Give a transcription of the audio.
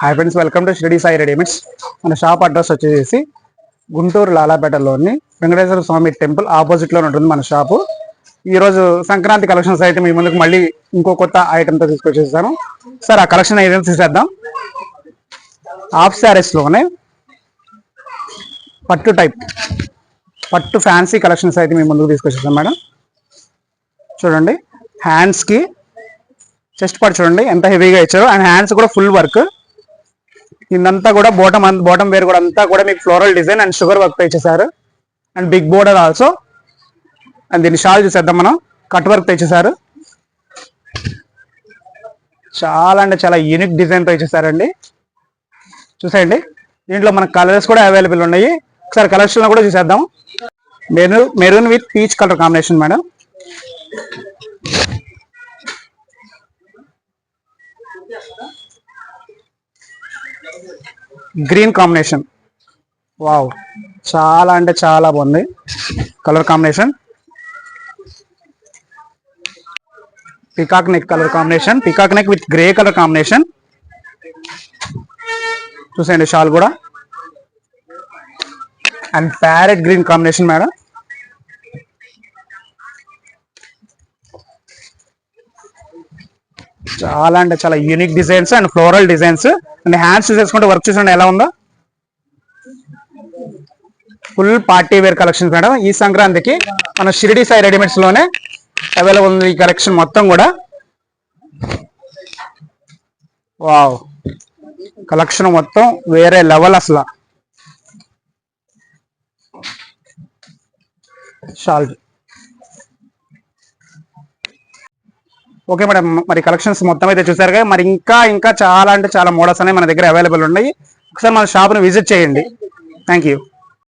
Hi friends, welcome to Shirdi Sai readymades. మన shop address వచ్చేసి గుంటూరు లాలాపేటలోని వెంకటేశ్వర స్వామి temple ఆపోజిట్లో ఉంటుంది మన షాపు. ఈరోజు సంక్రాంతి కలెక్షన్స్ అయితే మీ ముందుకు మళ్ళీ ఇంకో కొత్త ఐటెంతో తీసుకొచ్చేసాను. సార్, ఆ కలెక్షన్ ఏదైనా చూసేద్దాం. హాఫ్ శారీస్లోనే పట్టు టైప్ పట్టు ఫ్యాన్సీ కలెక్షన్స్ అయితే మీ ముందుకు తీసుకొచ్చేసాం మేడం. చూడండి, హ్యాండ్స్కి చెస్ట్ పార్ట్ చూడండి ఎంత హెవీగా ఇచ్చారు. అండ్ హ్యాండ్స్ కూడా ఫుల్ వర్క్. ఇదంతా కూడా బాటమ్ వేర్ కూడా అంతా కూడా మీకు floral design and sugar work ఇచ్చేసారు. And big border also. And దీన్ని షాల్ చూసేద్దాం మనం. కట్ వర్క్ తెచ్చేసారు. చాలా అంటే చాలా యూనిక్ డిజైన్తో ఇచ్చేసారండి. చూసేయండి, దీంట్లో మనకు కలర్స్ కూడా అవైలబుల్ ఉన్నాయి. ఒకసారి కలెక్షన్లో కూడా చూసేద్దాం. Maroon with peach colour combination madam. Green combination. Wow, చాలా అంటే చాలా బాగుంది colour combination. Peacock neck colour combination. Peacock neck with grey colour combination. చూసేయండి షాల్ కూడా. And parrot green combination madam. చాలా అంటే చాలా unique designs and floral designs. And hands చూసేసుకుంటే వర్క్ చూసుకోండి ఎలా ఉందో. Full party wear collection madam. ఈ సంక్రాంతికి మన షిరిడి సాయి రెడీమేడ్స్ లోనే అవైలబుల్ ఉంది ఈ కలెక్షన్ మొత్తం కూడా. వావ్, కలెక్షన్ మొత్తం వేరే లెవెల్ అసలు. షాల్. ఓకే మేడం, మరి కలెక్షన్స్ మొత్తం అయితే చూసారు కదా. మరి ఇంకా చాలా అంటే చాలా మోడల్స్ అనేవి మన దగ్గర అవైలబుల్ ఉన్నాయి. ఒకసారి మన షాప్ని విజిట్ చేయండి. Thank you.